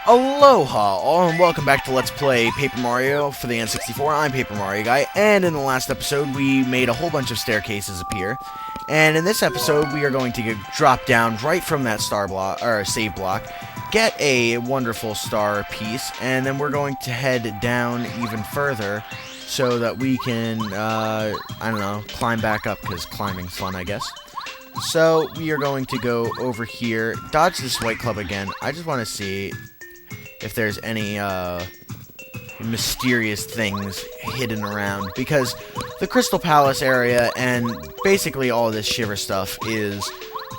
Aloha, all, and welcome back to Let's Play Paper Mario for the N64. I'm Paper Mario Guy, and in the last episode, we made a whole bunch of staircases appear. And in this episode, we are going to drop down right from that star block, or save block, get a wonderful star piece, and then we're going to head down even further so that we can, I don't know, climb back up, because climbing's fun, I guess. So, we are going to go over here, dodge this white club again. I just want to see if there's any mysterious things hidden around, because the Crystal Palace area and basically all of this Shiver stuff is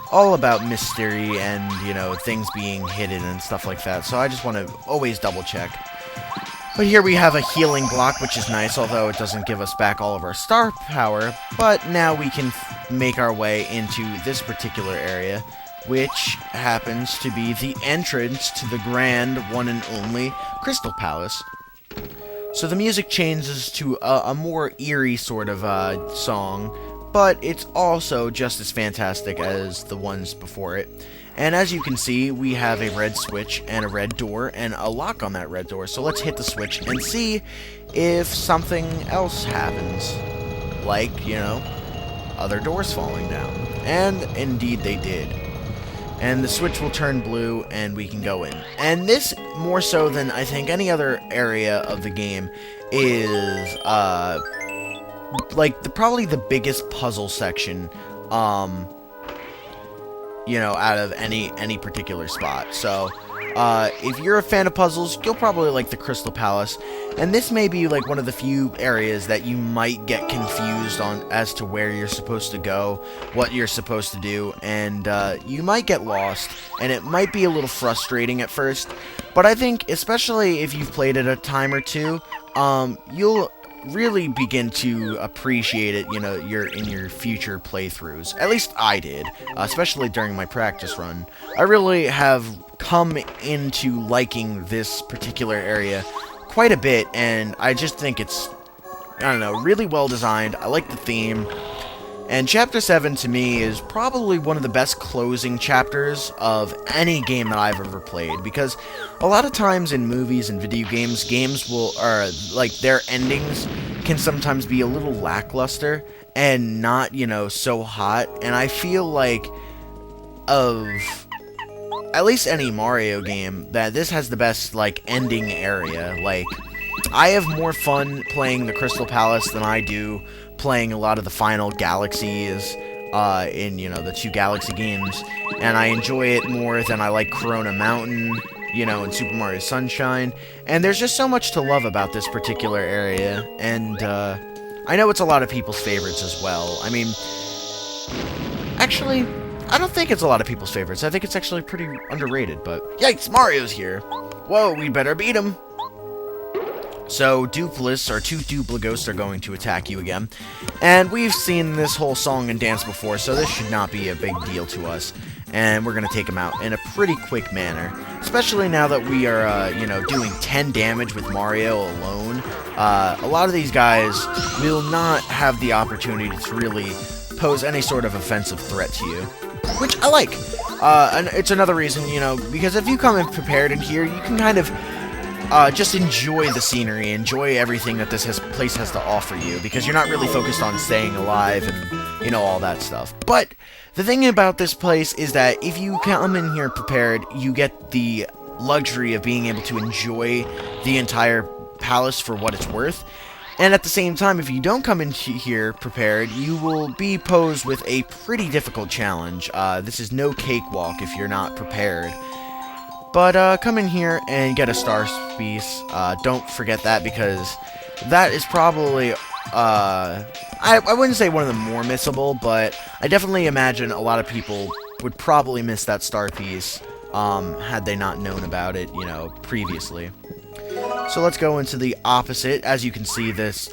all about mystery and, you know, things being hidden and stuff like that, so I just want to always double check. But here we have a healing block, which is nice, although it doesn't give us back all of our star power, but now we can make our way into this particular area, which happens to be the entrance to the grand, one and only Crystal Palace. So the music changes to a more eerie sort of song, but it's also just as fantastic as the ones before it. And as you can see, we have a red switch and a red door and a lock on that red door. So let's hit the switch and see if something else happens. Like, you know, other doors falling down. And indeed they did. And the switch will turn blue, and we can go in. And this, more so than I think any other area of the game, is, like, probably the biggest puzzle section, you know, out of any particular spot. So, if you're a fan of puzzles, you'll probably like the Crystal Palace. And this may be, like, one of the few areas that you might get confused on as to where you're supposed to go, what you're supposed to do, and, you might get lost, and it might be a little frustrating at first. But I think, especially if you've played it a time or two, you'll really begin to appreciate it, you know, in your future playthroughs. At least I did, especially during my practice run. I really have come into liking this particular area quite a bit, and I just think it's, I don't know, really well designed. I like the theme. And Chapter 7, to me, is probably one of the best closing chapters of any game that I've ever played, because a lot of times in movies and video games, like, their endings can sometimes be a little lackluster and not, you know, so hot, and I feel like of at least any Mario game, that this has the best, like, ending area. Like, I have more fun playing the Crystal Palace than I do playing a lot of the final galaxies in, you know, the two Galaxy games, and I enjoy it more than I like Corona Mountain, you know, in Super Mario Sunshine, and there's just so much to love about this particular area, and I know it's a lot of people's favorites as well. I mean, actually, I don't think it's a lot of people's favorites. I think it's actually pretty underrated, but yikes, Mario's here. Whoa, we better beat him. So, Dupless, or two Duplaghosts, are going to attack you again. And we've seen this whole song and dance before, so this should not be a big deal to us. And we're going to take them out in a pretty quick manner. Especially now that we are, you know, doing 10 damage with Mario alone. A lot of these guys will not have the opportunity to really pose any sort of offensive threat to you, which I like. And it's another reason, you know, because if you come in prepared in here, you can kind of just enjoy the scenery, enjoy everything that this place has to offer you, because you're not really focused on staying alive and, you know, all that stuff. But the thing about this place is that if you come in here prepared, you get the luxury of being able to enjoy the entire palace for what it's worth. And at the same time, if you don't come in here prepared, you will be posed with a pretty difficult challenge. This is no cakewalk if you're not prepared. But come in here and get a star piece. Don't forget that, because that is probably, I wouldn't say one of the more missable, but I definitely imagine a lot of people would probably miss that star piece had they not known about it, you know, previously. So let's go into the opposite. As you can see, this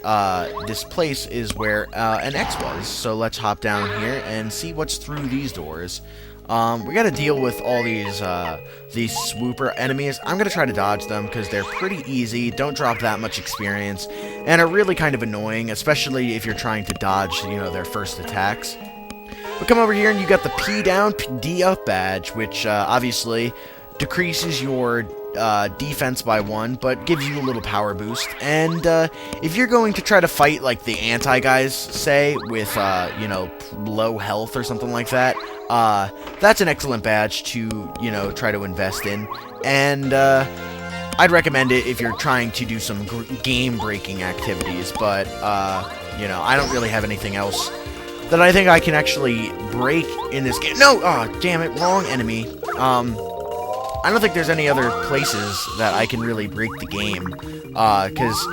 place is where an X was. So let's hop down here and see what's through these doors. We gotta deal with all these swooper enemies. I'm gonna try to dodge them because they're pretty easy, don't drop that much experience, and are really kind of annoying, especially if you're trying to dodge, you know, their first attacks. But come over here and you got the P down, D up badge, which obviously decreases your defense by 1, but gives you a little power boost. And if you're going to try to fight like the anti-guys, say, with, you know, low health or something like that, that's an excellent badge to, you know, try to invest in. And I'd recommend it if you're trying to do some game-breaking activities, but, you know, I don't really have anything else that I think I can actually break in this game. No! Oh, damn it, wrong enemy. I don't think there's any other places that I can really break the game, because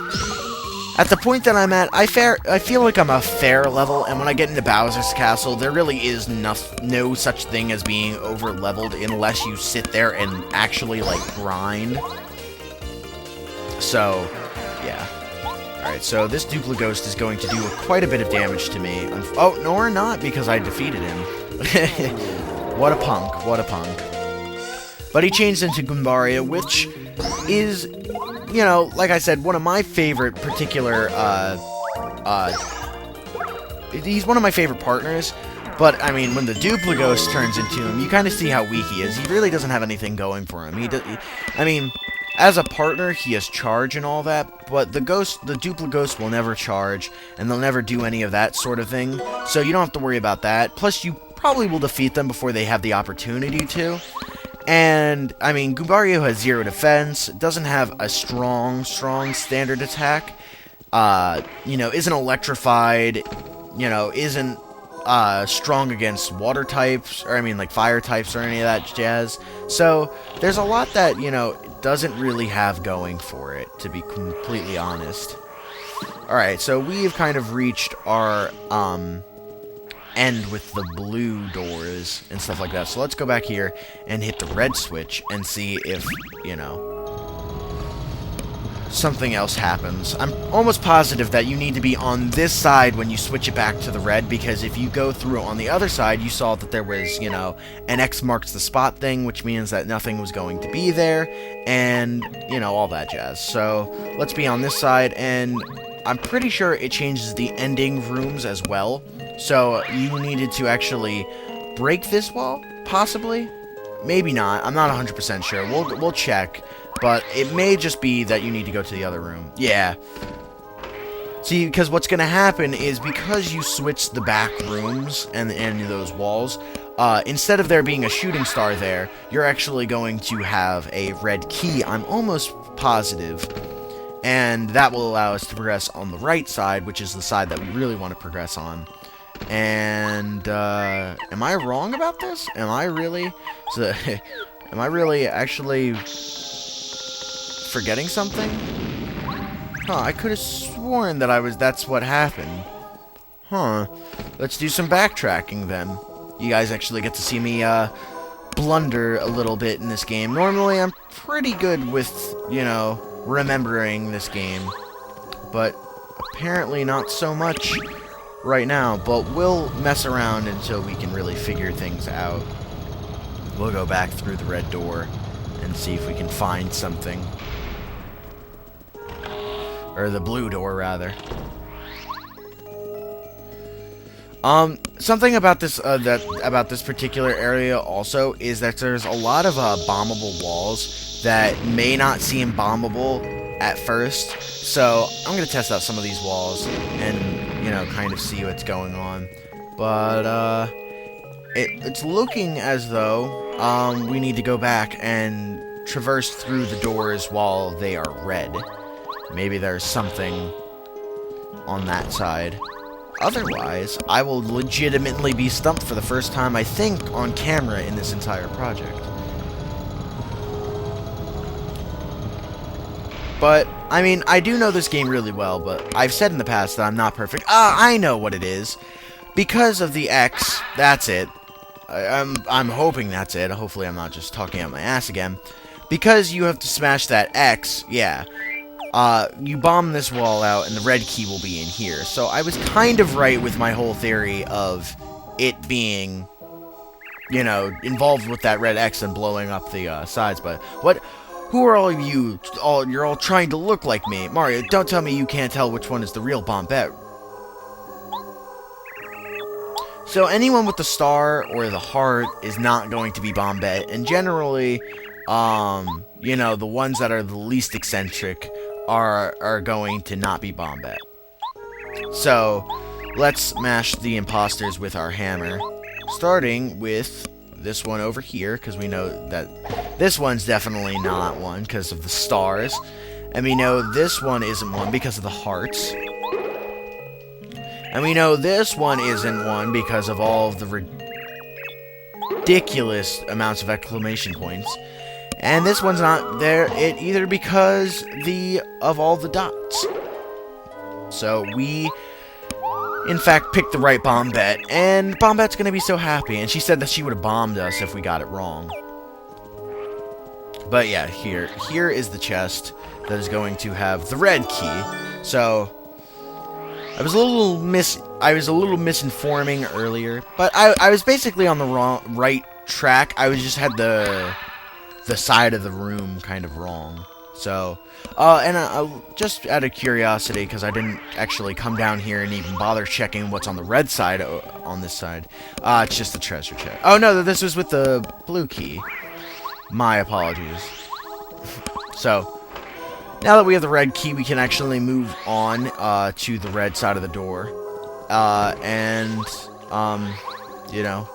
at the point that I'm at, I feel like I'm a fair level, and when I get into Bowser's Castle, there really is no such thing as being over-leveled unless you sit there and actually, like, grind. So, yeah. Alright, so this Duplighost is going to do quite a bit of damage to me. Oh, no, or not, because I defeated him. What a punk, what a punk. But he changed into Goombario, which is, you know, like I said, one of my favorite particular, he's one of my favorite partners, but, I mean, when the Duplighost turns into him, you kind of see how weak he is. He really doesn't have anything going for him. I mean, as a partner, he has charge and all that, but the Duplighost will never charge, and they'll never do any of that sort of thing, so you don't have to worry about that. Plus, you probably will defeat them before they have the opportunity to. And, I mean, Goombario has 0 defense, doesn't have a strong standard attack, you know, isn't electrified, you know, isn't, strong against water types, or, I mean, like, fire types or any of that jazz. So, there's a lot that, you know, doesn't really have going for it, to be completely honest. Alright, so we have kind of reached our, end with the blue doors and stuff like that. So let's go back here and hit the red switch and see if, you know, something else happens. I'm almost positive that you need to be on this side when you switch it back to the red, because if you go through on the other side, you saw that there was, you know, an X marks the spot thing, which means that nothing was going to be there, and, you know, all that jazz. So let's be on this side, and I'm pretty sure it changes the ending rooms as well. So, you needed to actually break this wall? Possibly? Maybe not. I'm not 100% sure. We'll check. But it may just be that you need to go to the other room. Yeah. See, because what's going to happen is because you switch the back rooms and those walls, instead of there being a shooting star there, you're actually going to have a red key. I'm almost positive. And that will allow us to progress on the right side, which is the side that we really want to progress on. And, am I wrong about this? Am I really actually forgetting something? Huh, I could have sworn that that's what happened. Huh. Let's do some backtracking then. You guys actually get to see me, blunder a little bit in this game. Normally, I'm pretty good with, you know, remembering this game. But apparently not so much right now, but we'll mess around until we can really figure things out. We'll go back through the red door and see if we can find something. Or the blue door, rather. Something about this, about this particular area also is that there's a lot of, bombable walls that may not seem bombable at first. So, I'm gonna test out some of these walls and, you know, kind of see what's going on. But, it's looking as though, we need to go back and traverse through the doors while they are red. Maybe there's something on that side. Otherwise, I will legitimately be stumped for the first time, I think, on camera in this entire project. But, I mean, I do know this game really well, but I've said in the past that I'm not perfect. I know what it is. Because of the X, that's it. I'm hoping that's it. Hopefully I'm not just talking out my ass again. Because you have to smash that X, yeah. You bomb this wall out, and the red key will be in here. So I was kind of right with my whole theory of it being, you know, involved with that red X and blowing up the sides. But who are all of you? You're all trying to look like me. Mario, don't tell me you can't tell which one is the real Bombette. So anyone with the star or the heart is not going to be Bombette, and generally, you know, the ones that are the least eccentric are going to not be Bombette. So, let's smash the imposters with our hammer, starting with this one over here, because we know that this one's definitely not one because of the stars, and we know this one isn't one because of the hearts, and we know this one isn't one because of all of the ridiculous amounts of exclamation points. And this one's not there either because of all the dots. So we, in fact, picked the right Bombette, and Bombette's gonna be so happy. And she said that she would have bombed us if we got it wrong. But yeah, here is the chest that is going to have the red key. So I was a little misinforming earlier, but I was basically on the right track. I just had the side of the room kind of wrong. So, and just out of curiosity, because I didn't actually come down here and even bother checking what's on the red side on this side. It's just the treasure chest. Oh no, this was with the blue key. My apologies. So, now that we have the red key, we can actually move on to the red side of the door. You know,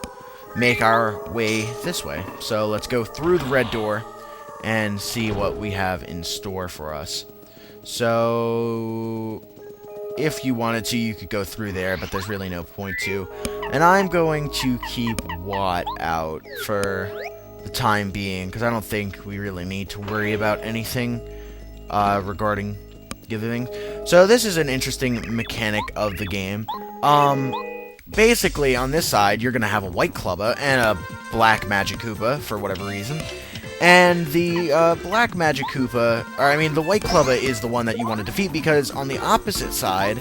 make our way this way. So let's go through the red door and see what we have in store for us. So if you wanted to, you could go through there, but there's really no point to. And I'm going to keep Watt out for the time being, because I don't think we really need to worry about anything regarding giving. So this is an interesting mechanic of the game. Basically, on this side, you're going to have a white Clubba and a black Magic Koopa, for whatever reason. And the black Magic Koopa, or I mean, the white Clubba is the one that you want to defeat, because on the opposite side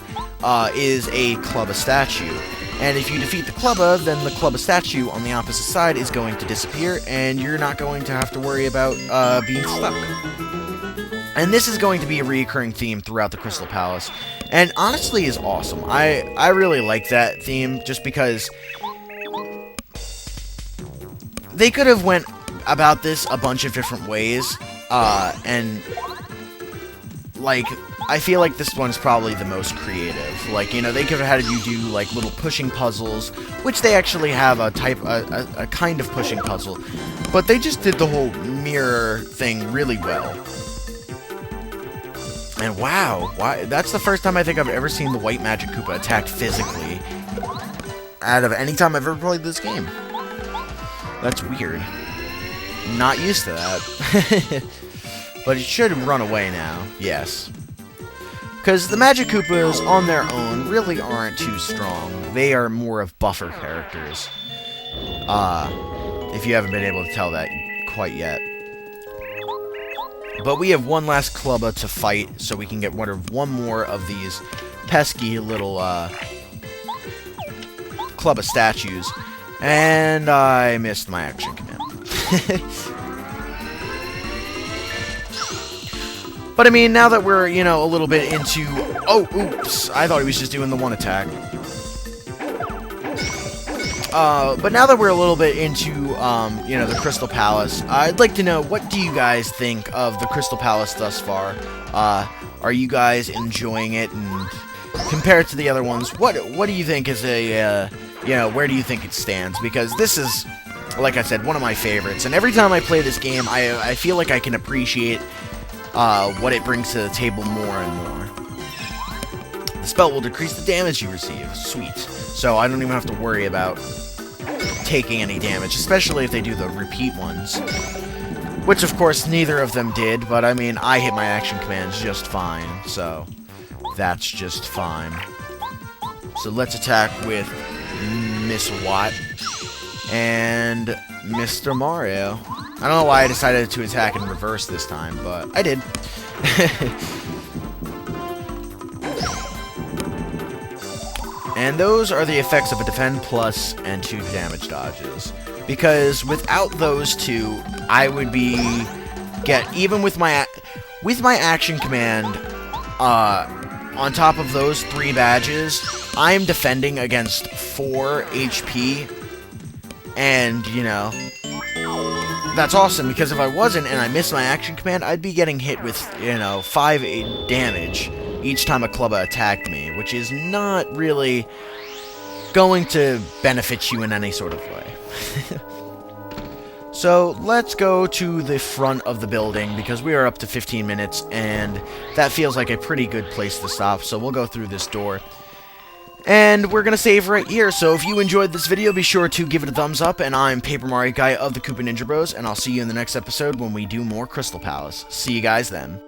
is a Clubba statue. And if you defeat the Clubba, then the Clubba statue on the opposite side is going to disappear, and you're not going to have to worry about being stuck. And this is going to be a recurring theme throughout the Crystal Palace, and honestly is awesome. I really like that theme, just because they could have went about this a bunch of different ways, and like, I feel like this one's probably the most creative. Like, you know, they could have had you do like little pushing puzzles, which they actually have a kind of pushing puzzle, but they just did the whole mirror thing really well. And wow, that's the first time I think I've ever seen the white Magic Koopa attack physically out of any time I've ever played this game. That's weird. Not used to that. But it should run away now, yes. Because the Magic Koopas on their own really aren't too strong. They are more of buffer characters. If you haven't been able to tell that quite yet. But we have one last Clubba to fight, so we can get one more of these pesky little Clubba statues. And I missed my action command. But I mean, now that we're, you know, a little bit into... Oh, oops, I thought he was just doing the one attack. But now that we're a little bit into, you know, the Crystal Palace, I'd like to know, what do you guys think of the Crystal Palace thus far? Are you guys enjoying it? And compared to the other ones, what do you think is a, you know, where do you think it stands? Because this is, like I said, one of my favorites. And every time I play this game, I feel like I can appreciate what it brings to the table more and more. The spell will decrease the damage you receive. Sweet. So I don't even have to worry about taking any damage, especially if they do the repeat ones. Which, of course, neither of them did, but I mean, I hit my action commands just fine, so that's just fine. So let's attack with Miss Watt and Mr. Mario. I don't know why I decided to attack in reverse this time, but I did. And those are the effects of a Defend Plus and 2 damage dodges. Because without those two, I would be... even with my action command, on top of those 3 badges, I'm defending against 4 HP. And, you know... that's awesome, because if I wasn't and I missed my action command, I'd be getting hit with, 5 damage each time a Clubba attacked me, which is not really going to benefit you in any sort of way. So, let's go to the front of the building, because we are up to 15 minutes, and that feels like a pretty good place to stop, so we'll go through this door. And we're going to save right here, so if you enjoyed this video, be sure to give it a thumbs up, and I'm Paper Mario Guy of the KoopaNinjaBros, and I'll see you in the next episode when we do more Crystal Palace. See you guys then.